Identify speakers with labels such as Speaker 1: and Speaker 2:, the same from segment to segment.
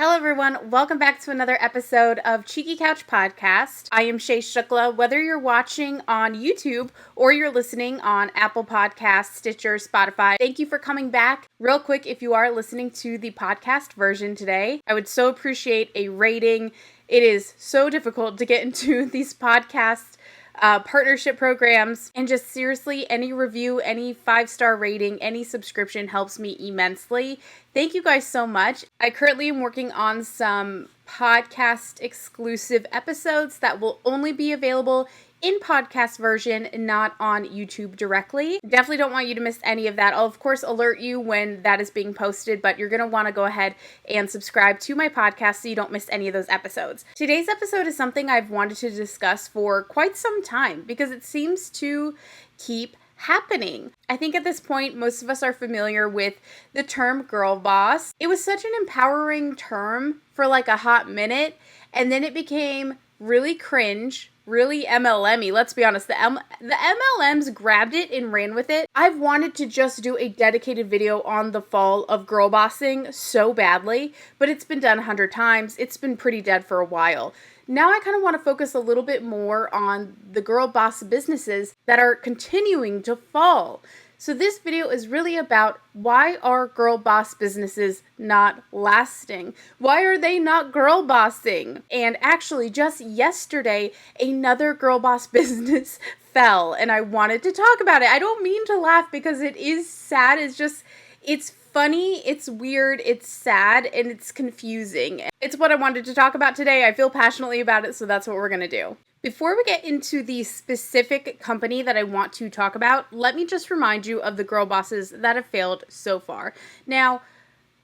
Speaker 1: Hello everyone, welcome back to another episode of Cheeky Couch Podcast. I am GirlBosses. Whether you're watching on YouTube or you're listening on Apple Podcasts, Stitcher, Spotify, thank you for coming back. Real quick, if you are listening to the podcast version today, I would so appreciate a rating. It is so difficult to get into these podcasts partnership programs, and just seriously, any review, any 5-star rating, any subscription helps me immensely. Thank you guys so much. I currently am working on some podcast exclusive episodes that will only be available in podcast version, not on YouTube directly. Definitely don't want you to miss any of that. I'll of course alert you when that is being posted, but you're going to want to go ahead and subscribe to my podcast so you don't miss any of those episodes. Today's episode is something I've wanted to discuss for quite some time because it seems to keep happening. I think at this point, most of us are familiar with the term girl boss. It was such an empowering term for like a hot minute, and then it became really cringe, really MLM-y. Let's be honest, the MLMs grabbed it and ran with it. I've wanted to just do a dedicated video on the fall of girl bossing so badly, but it's been done 100 times. It's been pretty dead for a while. Now I kind of want to focus a little bit more on the girl boss businesses that are continuing to fall. So this video is really about why are girl boss businesses not lasting? Why are they not girl bossing? And actually just yesterday, another girl boss business fell and I wanted to talk about it. I don't mean to laugh because it is sad. It's funny, it's weird, it's sad, and it's confusing. It's what I wanted to talk about today. I feel passionately about it, so that's what we're going to do. Before we get into the specific company that I want to talk about, let me just remind you of the girl bosses that have failed so far. Now,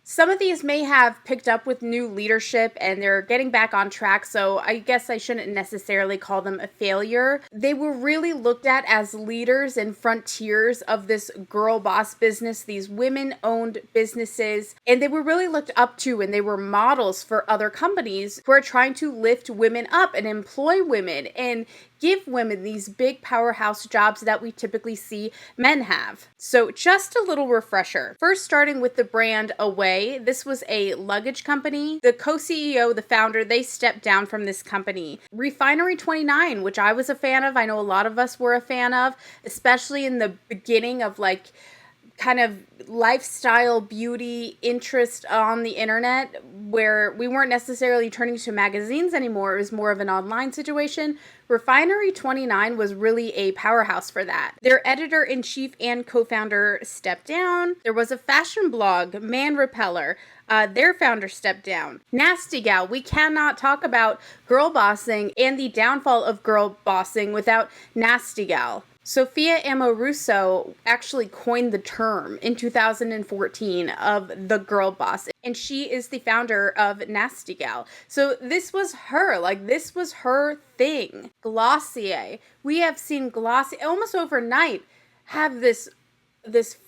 Speaker 1: some of these may have picked up with new leadership and they're getting back on track, so I guess I shouldn't necessarily call them a failure. They were really looked at as leaders and frontiers of this girl boss business, these women-owned businesses, and they were really looked up to and they were models for other companies who are trying to lift women up and employ women and give women these big powerhouse jobs that we typically see men have. So just a little refresher. First, starting with the brand Away. This was a luggage company. The co-CEO, the founder, they stepped down from this company. Refinery 29, which I was a fan of. I know a lot of us were a fan of, especially in the beginning of like kind of lifestyle beauty interest on the internet where we weren't necessarily turning to magazines anymore. It was more of an online situation. Refinery 29 was really a powerhouse for that. Their editor-in-chief and co-founder stepped down. There was a fashion blog, Man Repeller. Their founder stepped down. Nasty Gal. We cannot talk about girl bossing and the downfall of girl bossing without Nasty Gal. Sophia Amoruso actually coined the term in 2014 of the girl boss, and she is the founder of Nasty Gal. So this was her, this was her thing. Glossier. We have seen Glossier almost overnight have this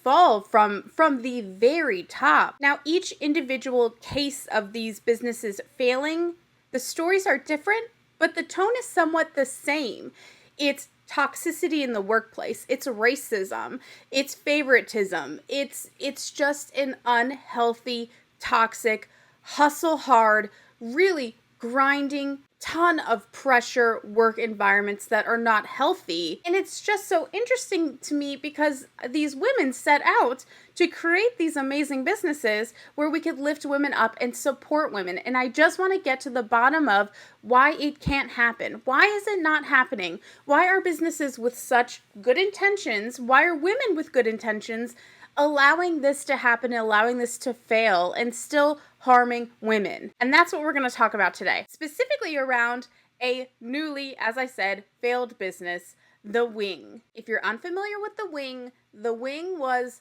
Speaker 1: fall from the very top. Now, each individual case of these businesses failing, the stories are different, but the tone is somewhat the same. It's toxicity in the workplace, it's racism, it's favoritism, it's just an unhealthy, toxic, hustle hard, really grinding, ton of pressure work environments that are not healthy. And it's just so interesting to me because these women set out to create these amazing businesses where we could lift women up and support women. And I just want to get to the bottom of why it can't happen. Why is it not happening? Why are businesses with such good intentions, why are women with good intentions allowing this to happen, allowing this to fail, and still harming women? And that's what we're going to talk about today, specifically around a newly, as I said, failed business, The Wing. If you're unfamiliar with The Wing was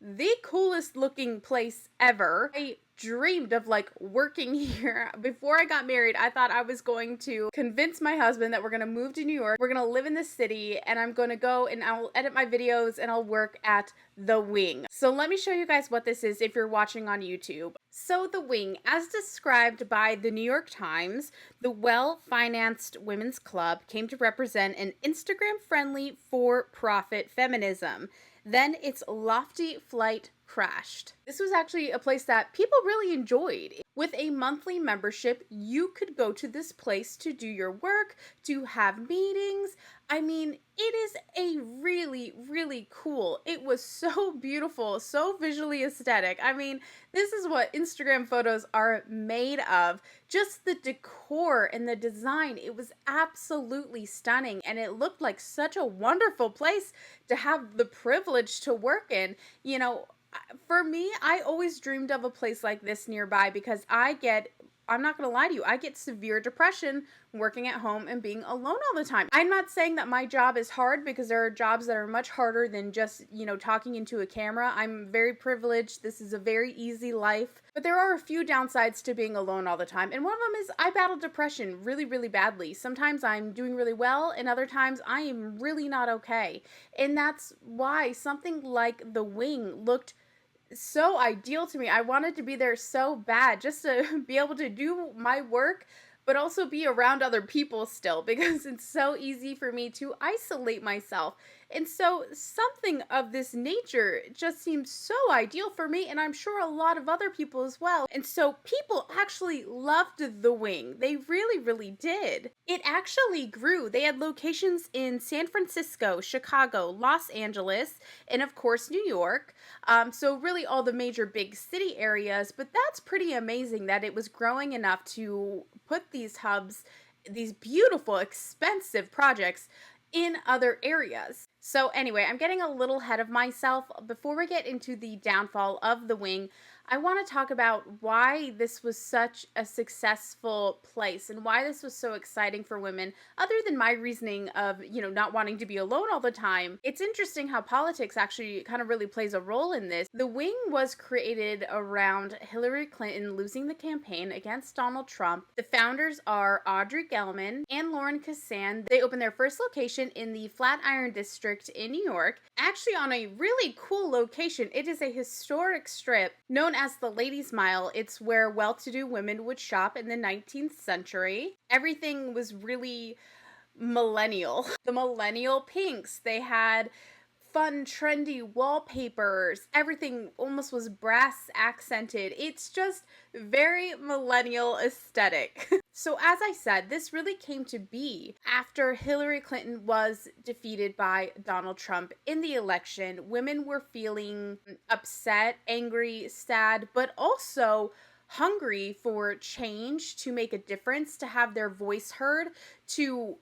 Speaker 1: the coolest looking place ever. I dreamed of working here. Before I got married, I thought I was going to convince my husband that we're going to move to New York. We're going to live in this city and I'm going to go and I'll edit my videos and I'll work at The Wing. So let me show you guys what this is if you're watching on YouTube. So The Wing, as described by the New York Times, the well-financed women's club came to represent an Instagram-friendly for-profit feminism. Then its lofty flight crashed. This was actually a place that people really enjoyed. With a monthly membership, you could go to this place to do your work, to have meetings. I mean, it is a really, really cool. It was so beautiful, so visually aesthetic. I mean, this is what Instagram photos are made of. Just the decor and the design, it was absolutely stunning, and it looked like such a wonderful place to have the privilege to work in. You know, for me, I always dreamed of a place like this nearby because I'm not going to lie to you, I get severe depression working at home and being alone all the time. I'm not saying that my job is hard, because there are jobs that are much harder than just, talking into a camera. I'm very privileged. This is a very easy life. But there are a few downsides to being alone all the time. And one of them is I battle depression really, really badly. Sometimes I'm doing really well, and other times I am really not okay. And that's why something like The Wing looked so ideal to me. I wanted to be there so bad, just to be able to do my work, but also be around other people still, because it's so easy for me to isolate myself. And so something of this nature just seems so ideal for me, and I'm sure a lot of other people as well. And so people actually loved The Wing. They really, really did. It actually grew. They had locations in San Francisco, Chicago, Los Angeles, and of course, New York. So really all the major big city areas, but that's pretty amazing that it was growing enough to put these hubs, these beautiful, expensive projects in other areas. So anyway, I'm getting a little ahead of myself. Before we get into the downfall of The Wing, I want to talk about why this was such a successful place and why this was so exciting for women, other than my reasoning of, not wanting to be alone all the time. It's interesting how politics actually kind of really plays a role in this. The Wing was created around Hillary Clinton losing the campaign against Donald Trump. The founders are Audrey Gelman and Lauren Kassan. They opened their first location in the Flatiron District in New York, actually on a really cool location. It is a historic strip known as the Ladies' Mile. It's where well-to-do women would shop in the 19th century. Everything was really millennial. The millennial pinks. They had fun, trendy wallpapers. Everything almost was brass accented. It's just very millennial aesthetic. So as I said, this really came to be after Hillary Clinton was defeated by Donald Trump in the election. Women were feeling upset, angry, sad, but also hungry for change, to make a difference, to have their voice heard, to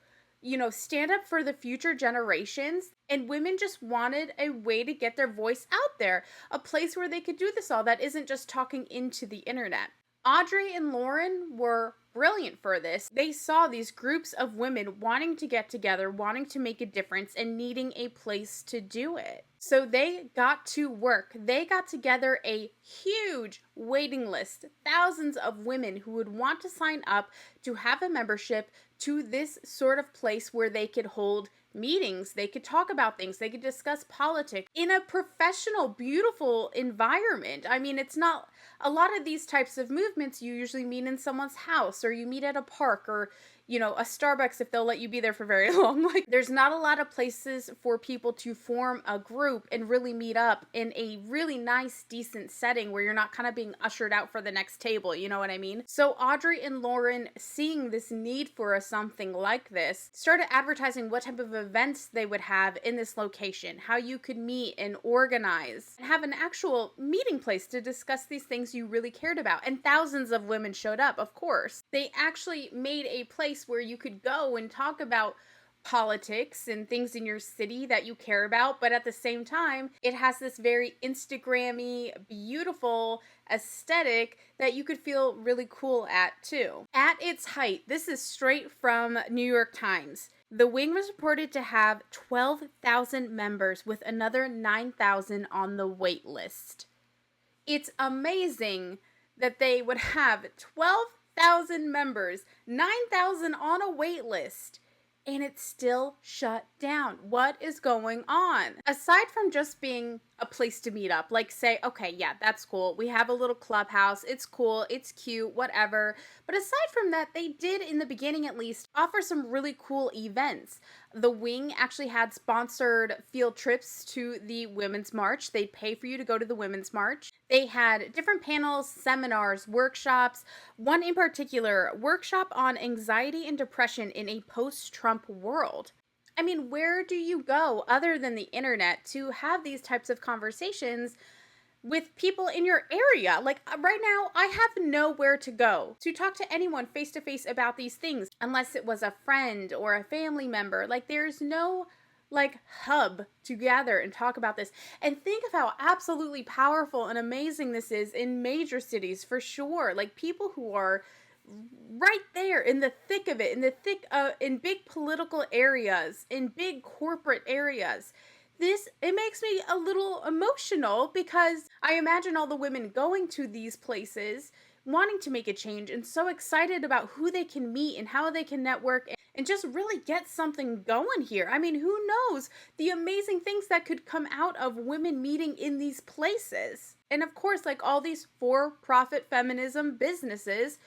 Speaker 1: stand up for the future generations. And women just wanted a way to get their voice out there, a place where they could do this all that isn't just talking into the internet. Audrey and Lauren were brilliant for this. They saw these groups of women wanting to get together, wanting to make a difference, and needing a place to do it. So they got to work. They got together a huge waiting list, thousands of women who would want to sign up to have a membership to this sort of place where they could hold meetings, they could talk about things, they could discuss politics in a professional, beautiful environment. I mean, it's not a lot of these types of movements you usually meet in someone's house, or you meet at a park, or a Starbucks if they'll let you be there for very long. Like, there's not a lot of places for people to form a group and really meet up in a really nice, decent setting where you're not kind of being ushered out for the next table, you know what I mean? So Audrey and Lauren, seeing this need for something like this, started advertising what type of events they would have in this location, how you could meet and organize and have an actual meeting place to discuss these things you really cared about. And thousands of women showed up, of course. They actually made a place where you could go and talk about politics and things in your city that you care about, but at the same time, it has this very Instagrammy, beautiful aesthetic that you could feel really cool at too. At its height, this is straight from New York Times. The Wing was reported to have 12,000 members, with another 9,000 on the wait list. It's amazing that they would have 12,000 members, 9,000 on a wait list, and it's still shut down. What is going on? Aside from just being a place to meet up. Like say, okay, yeah, that's cool. We have a little clubhouse. It's cool. It's cute, whatever. But aside from that, they did, in the beginning at least, offer some really cool events. The wing actually had sponsored field trips to the Women's March. They'd pay for you to go to the Women's March. They had different panels, seminars, workshops. One in particular, workshop on anxiety and depression in a post-Trump world. I mean, where do you go other than the internet to have these types of conversations with people in your area? Like right now, I have nowhere to go to talk to anyone face to face about these things unless it was a friend or a family member. Like there's no hub to gather and talk about this. And think of how absolutely powerful and amazing this is in major cities for sure. Like people who are right there in the thick of it, in big political areas, in big corporate areas. It makes me a little emotional because I imagine all the women going to these places wanting to make a change and so excited about who they can meet and how they can network and just really get something going here. I mean, who knows the amazing things that could come out of women meeting in these places. And of course, like all these for-profit feminism businesses,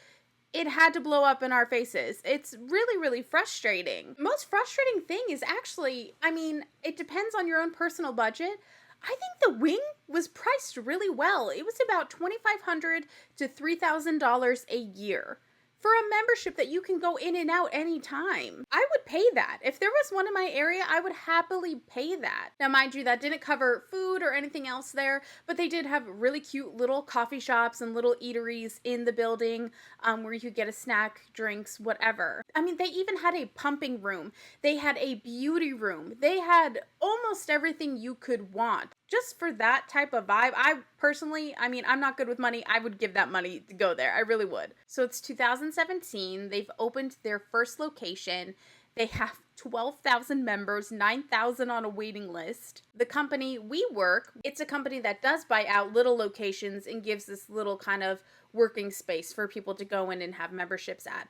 Speaker 1: it had to blow up in our faces. It's really, really frustrating. The most frustrating thing is actually, I mean, it depends on your own personal budget. I think the wing was priced really well. It was about $2,500 to $3,000 a year for a membership that you can go in and out anytime. I would pay that. If there was one in my area, I would happily pay that. Now, mind you, that didn't cover food or anything else there, but they did have really cute little coffee shops and little eateries in the building where you could get a snack, drinks, whatever. I mean, they even had a pumping room. They had a beauty room. They had almost everything you could want. Just for that type of vibe, I personally, I mean, I'm not good with money. I would give that money to go there. I really would. So it's 2017. They've opened their first location. They have 12,000 members, 9,000 on a waiting list. The company WeWork, it's a company that does buy out little locations and gives this little kind of working space for people to go in and have memberships at.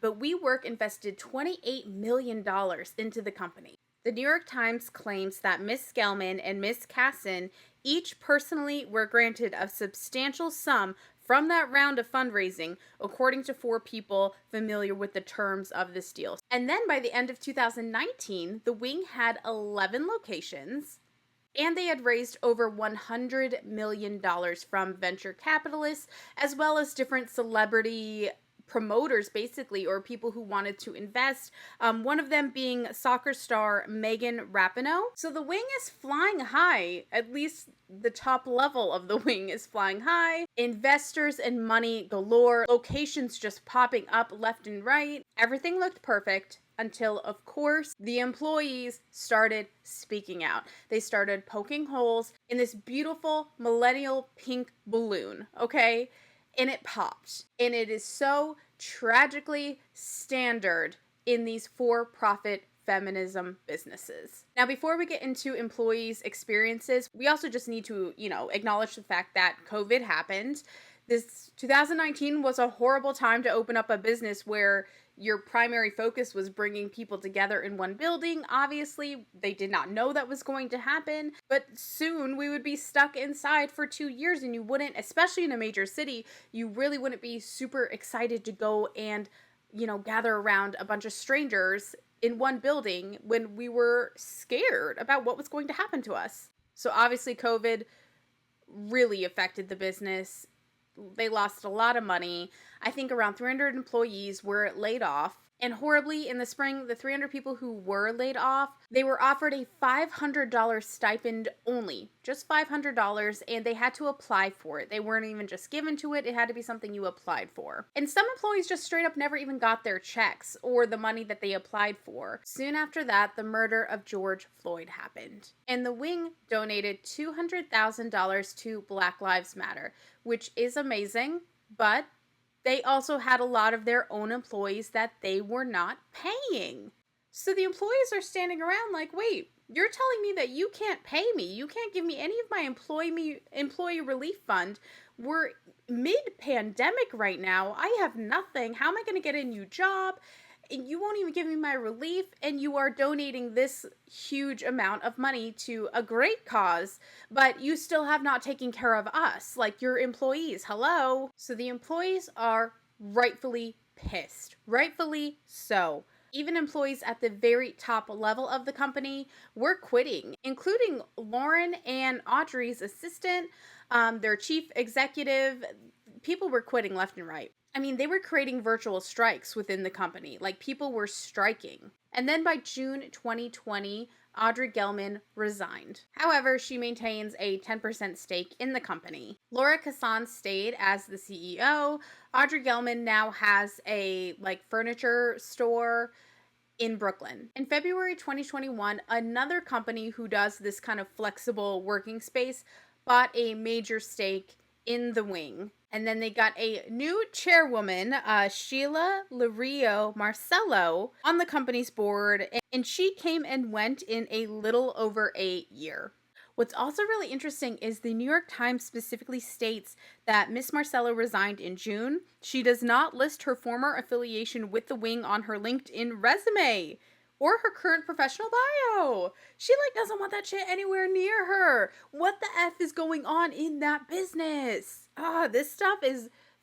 Speaker 1: But WeWork invested $28 million into the company. The New York Times claims that Ms. Gelman and Ms. Casson each personally were granted a substantial sum from that round of fundraising, according to 4 people familiar with the terms of this deal. And then by the end of 2019, the wing had 11 locations, and they had raised over $100 million from venture capitalists, as well as different celebrity promoters, basically, or people who wanted to invest. One of them being soccer star Megan Rapinoe. So the wing is flying high. At least the top level of the wing is flying high. Investors and money galore. Locations just popping up left and right. Everything looked perfect until, of course, the employees started speaking out. They started poking holes in this beautiful millennial pink balloon, okay? And it popped. And it is so tragically standard in these for-profit feminism businesses. Now, before we get into employees' experiences, we also just need to, acknowledge the fact that COVID happened. This 2019 was a horrible time to open up a business where your primary focus was bringing people together in one building. Obviously, they did not know that was going to happen, but soon we would be stuck inside for 2 years, and you wouldn't, especially in a major city, you really wouldn't be super excited to go and, gather around a bunch of strangers in one building when we were scared about what was going to happen to us. So obviously COVID really affected the business. They lost a lot of money. I think around 300 employees were laid off. And horribly, in the spring, the 300 people who were laid off, they were offered a $500 stipend only. Just $500, and they had to apply for it. They weren't even just given to it. It had to be something you applied for. And some employees just straight up never even got their checks or the money that they applied for. Soon after that, the murder of George Floyd happened. And the wing donated $200,000 to Black Lives Matter, which is amazing, but they also had a lot of their own employees that they were not paying. So the employees are standing around like, wait, you're telling me that you can't pay me. You can't give me any of my employee relief fund. We're mid-pandemic right now. I have nothing. How am I going to get a new job? and you won't even give me my relief, and you are donating this huge amount of money to a great cause, but you still have not taken care of us, like your employees. Hello? So the employees are rightfully pissed. Rightfully so. Even employees at the very top level of the company were quitting, including Lauren and Audrey's assistant, their chief executive. People were quitting left and right. I mean, they were creating virtual strikes within the company. Like, people were striking. And then by June 2020, Audrey Gelman resigned. However, she maintains a 10% stake in the company. Laura Kassan stayed as the CEO. Audrey Gelman now has a furniture store in Brooklyn. In February 2021, another company who does this kind of flexible working space bought a major stake in the wing. And then they got a new chairwoman, Sheila Lario Marcello, on the company's board, and she came and went in a little over a year. What's also really interesting is the New York Times specifically states that Miss Marcello resigned in June. She does not list her former affiliation with the wing on her LinkedIn resume or her current professional bio. She doesn't want that shit anywhere near her. What the F is going on in that business? This stuff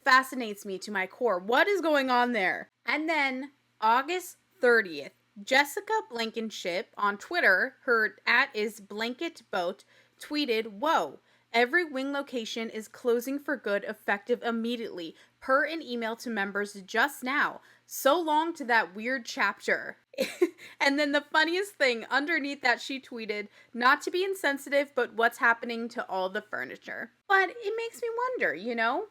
Speaker 1: fascinates me to my core. What is going on there? And then August 30th, Jessica Blankenship on Twitter, her @ is BlanketBoat, tweeted, "Whoa, every wing location is closing for good effective immediately, per an email to members just now. So long to that weird chapter." And then the funniest thing underneath that, she tweeted, "Not to be insensitive, but what's happening to all the furniture?" But it makes me wonder,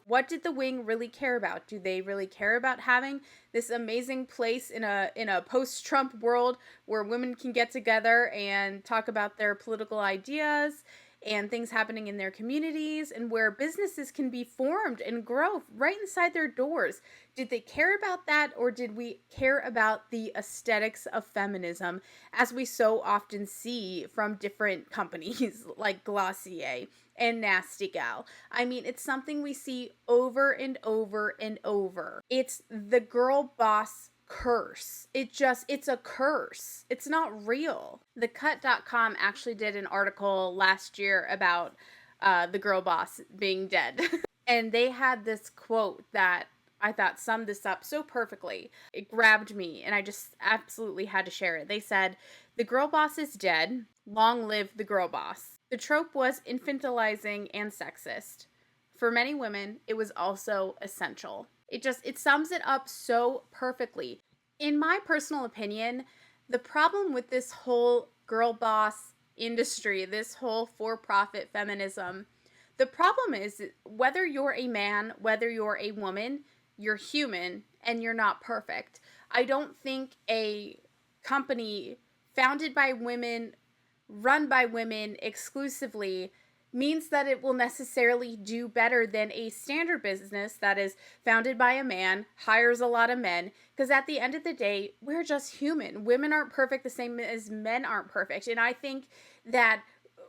Speaker 1: what did the wing really care about? Do they really care about having this amazing place in a post-Trump world where women can get together and talk about their political ideas and things happening in their communities, and where businesses can be formed and grow right inside their doors? Did they care about that, or did we care about the aesthetics of feminism, as we so often see from different companies like Glossier and Nasty Gal? I mean, it's something we see over and over and over. It's the girl boss curse. It's a curse. It's not real. TheCut.com actually did an article last year about the girl boss being dead. And they had this quote that I thought summed this up so perfectly. It grabbed me, and I just absolutely had to share it. They said, "The girl boss is dead. Long live the girl boss." The trope was infantilizing and sexist. For many women, it was also essential. It sums it up so perfectly. In my personal opinion, the problem with this whole girl boss industry, this whole for-profit feminism, the problem is whether you're a man, whether you're a woman, you're human and you're not perfect. I don't think a company founded by women, run by women exclusively, means that it will necessarily do better than a standard business that is founded by a man, hires a lot of men, because at the end of the day, we're just human. Women aren't perfect the same as men aren't perfect, and I think that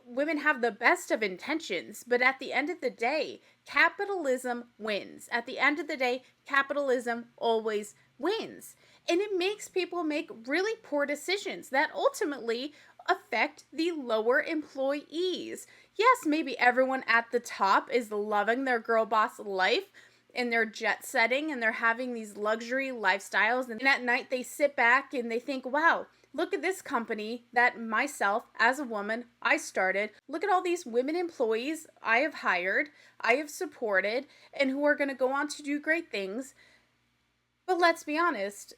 Speaker 1: women have the best of intentions, but at the end of the day, capitalism wins. At the end of the day, capitalism always wins. And it makes people make really poor decisions that ultimately affect the lower employees. Yes, maybe everyone at the top is loving their girl boss life and they're jet setting and they're having these luxury lifestyles. And at night they sit back and they think, wow, look at this company that myself as a woman, I started. Look at all these women employees I have hired, I have supported, and who are going to go on to do great things. But let's be honest,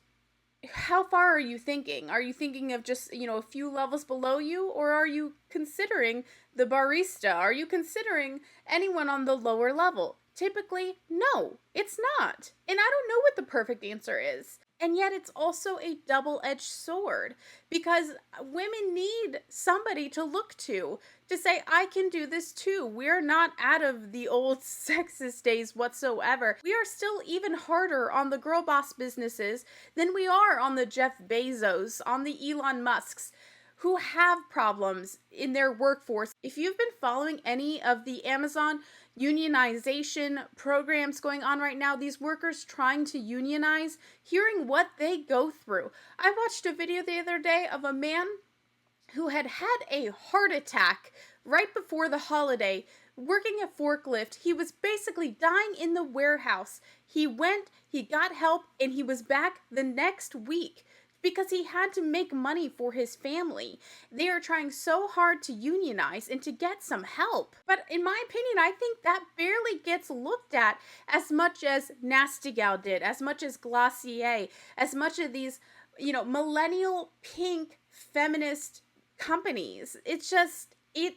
Speaker 1: how far are you thinking? Are you thinking of just, a few levels below you? Or are you considering the barista? Are you considering anyone on the lower level? Typically, no, it's not. And I don't know what the perfect answer is. And yet it's also a double-edged sword, because women need somebody to look to say, I can do this too. We're not out of the old sexist days whatsoever. We are still even harder on the girl boss businesses than we are on the Jeff Bezos, on the Elon Musks, who have problems in their workforce. If you've been following any of the Amazon unionization programs going on right now, these workers trying to unionize, hearing what they go through. I watched a video the other day of a man who had a heart attack right before the holiday, working a forklift. He was basically dying in the warehouse. He went, he got help, and he was back the next week because he had to make money for his family. They are trying so hard to unionize and to get some help. But in my opinion, I think that barely gets looked at as much as Nasty Gal did, as much as Glossier, as much of these, millennial pink feminist companies. It's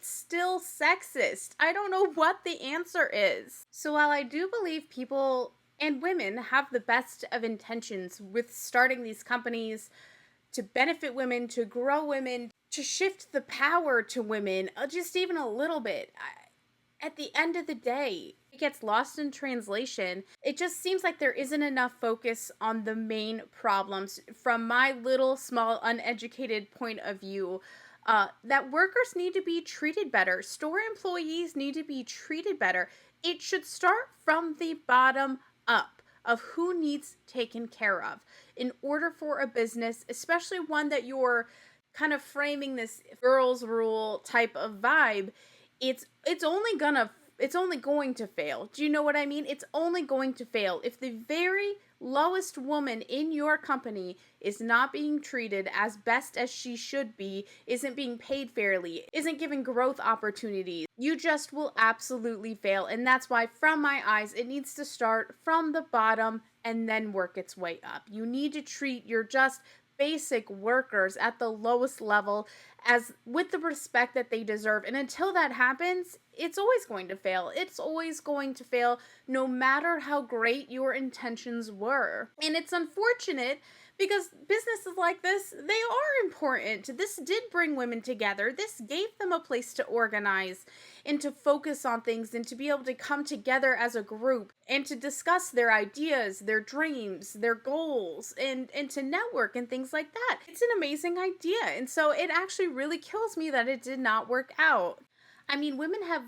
Speaker 1: still sexist. I don't know what the answer is. So while I do believe people and women have the best of intentions with starting these companies to benefit women, to grow women, to shift the power to women, just even a little bit, at the end of the day, it gets lost in translation. It just seems like there isn't enough focus on the main problems from my little, small, uneducated point of view. That workers need to be treated better. Store employees need to be treated better. It should start from the bottom up of who needs taken care of in order for a business, especially one that you're kind of framing this girls rule type of vibe. It's only going to fail. Do you know what I mean? It's only going to fail if the very lowest woman in your company is not being treated as best as she should be, isn't being paid fairly, isn't given growth opportunities. You just will absolutely fail. And that's why, from my eyes, it needs to start from the bottom and then work its way up. You need to treat your just basic workers at the lowest level as with the respect that they deserve. And until that happens, it's always going to fail. It's always going to fail no matter how great your intentions were. And it's unfortunate because businesses like this, they are important. This did bring women together. This gave them a place to organize and to focus on things and to be able to come together as a group and to discuss their ideas, their dreams, their goals, and to network and things like that. It's an amazing idea. And so it actually really kills me that it did not work out. I mean, women have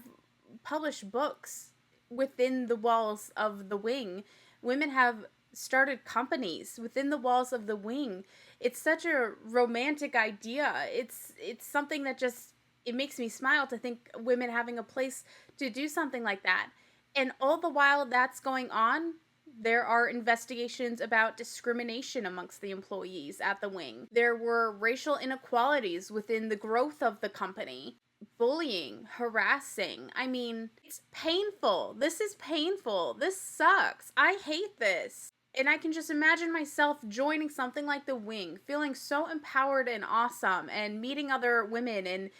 Speaker 1: published books within the walls of the wing. Women have started companies within the walls of the wing. It's such a romantic idea. It's something that just, it makes me smile to think women having a place to do something like that. And all the while that's going on, there are investigations about discrimination amongst the employees at the wing. There were racial inequalities within the growth of the company. Bullying, harassing. I mean, it's painful. This is painful. This sucks. I hate this. And I can just imagine myself joining something like the wing, feeling so empowered and awesome, and meeting other women and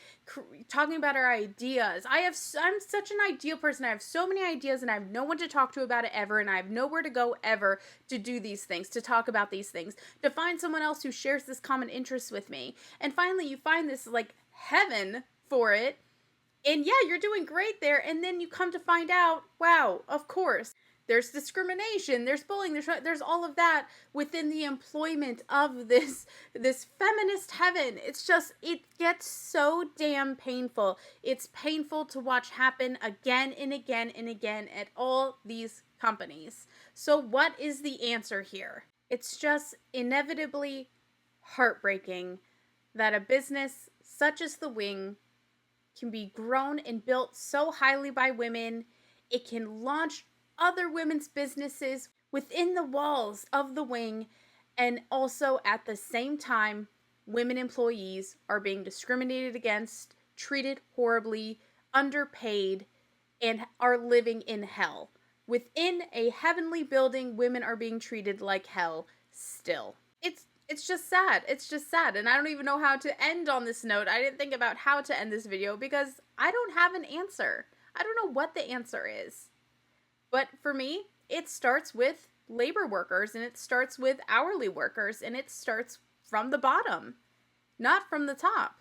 Speaker 1: talking about our ideas. I'm such an ideal person. I have so many ideas and I have no one to talk to about it ever, and I have nowhere to go ever to do these things, to talk about these things, to find someone else who shares this common interest with me. And finally you find this like heaven for it. And yeah, you're doing great there. And then you come to find out, wow, of course, there's discrimination, there's bullying, there's all of that within the employment of this feminist heaven. It's just, it gets so damn painful. It's painful to watch happen again and again and again at all these companies. So what is the answer here? It's just inevitably heartbreaking that a business such as the wing can be grown and built so highly by women. It can launch other women's businesses within the walls of the wing, and also at the same time, women employees are being discriminated against, treated horribly, underpaid, and are living in hell. Within a heavenly building, women are being treated like hell still. It's just sad. It's just sad. And I don't even know how to end on this note. I didn't think about how to end this video because I don't have an answer. I don't know what the answer is. But for me, it starts with labor workers, and it starts with hourly workers, and it starts from the bottom, not from the top.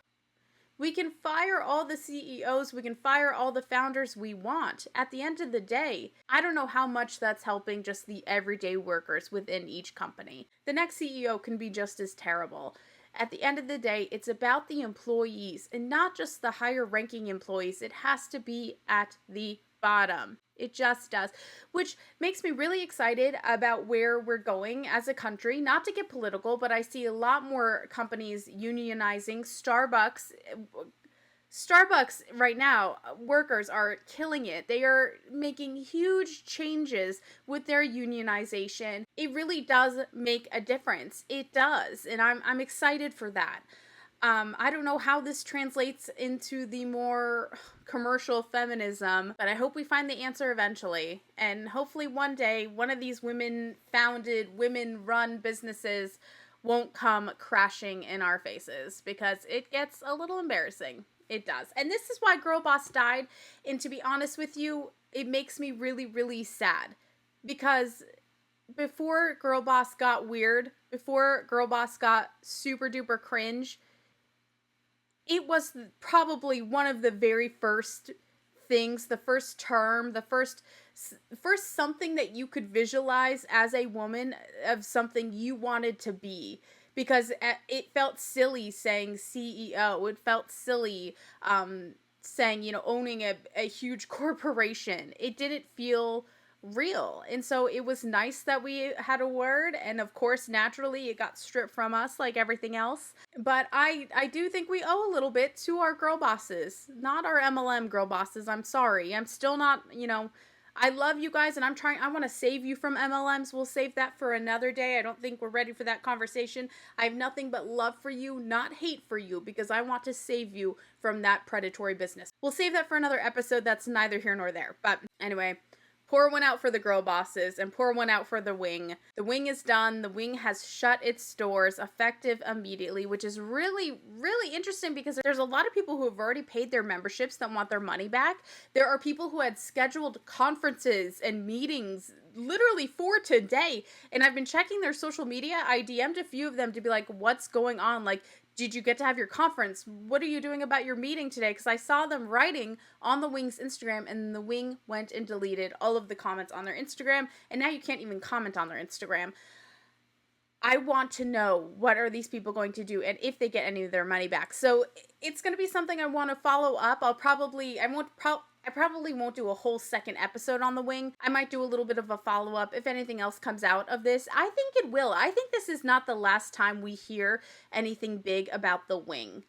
Speaker 1: We can fire all the CEOs, we can fire all the founders we want. At the end of the day, I don't know how much that's helping just the everyday workers within each company. The next CEO can be just as terrible. At the end of the day, it's about the employees, and not just the higher ranking employees. It has to be at the bottom. It just does, which makes me really excited about where we're going as a country. Not to get political, but I see a lot more companies unionizing. Starbucks right now, workers are killing it. They are making huge changes with their unionization. It really does make a difference. It does, and I'm excited for that. I don't know how this translates into the more commercial feminism, but I hope we find the answer eventually. And hopefully one day, one of these women-founded, women-run businesses won't come crashing in our faces, because it gets a little embarrassing. It does. And this is why GirlBoss died. And to be honest with you, it makes me really, really sad. Because before GirlBoss got weird, before GirlBoss got super duper cringe, it was probably one of the very first things, the first term, the first something that you could visualize as a woman of something you wanted to be. Because it felt silly saying CEO. It felt silly saying, owning a huge corporation. It didn't feel real. And so it was nice that we had a word, and of course naturally it got stripped from us like everything else. But I do think we owe a little bit to our girl bosses, not our MLM girl bosses. I'm sorry. I'm still not, I love you guys, and I want to save you from MLMs. We'll save that for another day. I don't think we're ready for that conversation. I have nothing but love for you, not hate for you, because I want to save you from that predatory business. We'll save that for another episode. That's neither here nor there. But anyway, pour one out for the girl bosses and pour one out for the wing. The wing is done. The wing has shut its doors effective immediately, which is really, really interesting because there's a lot of people who have already paid their memberships that want their money back. There are people who had scheduled conferences and meetings literally for today. And I've been checking their social media. I DM'd a few of them to be like, what's going on? Like, did you get to have your conference? What are you doing about your meeting today? Because I saw them writing on the wing's Instagram, and the wing went and deleted all of the comments on their Instagram, and now you can't even comment on their Instagram. I want to know, what are these people going to do, and if they get any of their money back. So it's going to be something I want to follow up. I probably won't do a whole second episode on the wing. I might do a little bit of a follow-up if anything else comes out of this. I think it will. I think this is not the last time we hear anything big about the wing.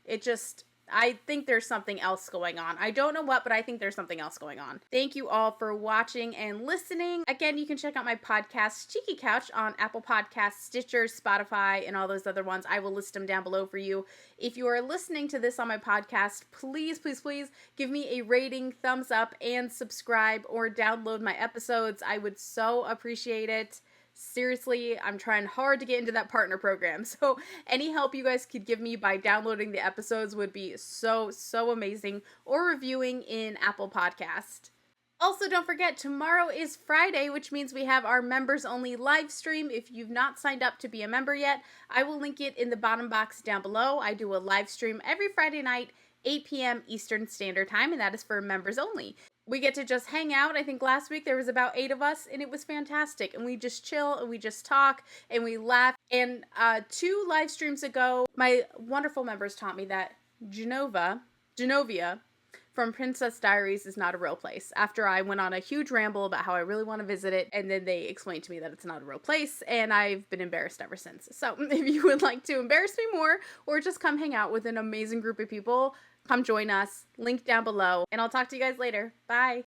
Speaker 1: I think there's something else going on. I don't know what, but I think there's something else going on. Thank you all for watching and listening. Again, you can check out my podcast, Cheeky Couch, on Apple Podcasts, Stitcher, Spotify, and all those other ones. I will list them down below for you. If you are listening to this on my podcast, please, please, please give me a rating, thumbs up, and subscribe, or download my episodes. I would so appreciate it. Seriously, I'm trying hard to get into that partner program. So any help you guys could give me by downloading the episodes would be so, so amazing. Or reviewing in Apple Podcast. Also, don't forget, tomorrow is Friday, which means we have our members only live stream. If you've not signed up to be a member yet, I will link it in the bottom box down below. I do a live stream every Friday night, 8 p.m. Eastern Standard Time, and that is for members only. We get to just hang out. I think last week there was about 8 of us, and it was fantastic. And we just chill, and we just talk, and we laugh. And 2 live streams ago, my wonderful members taught me that Genovia from Princess Diaries is not a real place. After I went on a huge ramble about how I really want to visit it, and then they explained to me that it's not a real place, and I've been embarrassed ever since. So if you would like to embarrass me more, or just come hang out with an amazing group of people, come join us. Link down below. And I'll talk to you guys later. Bye.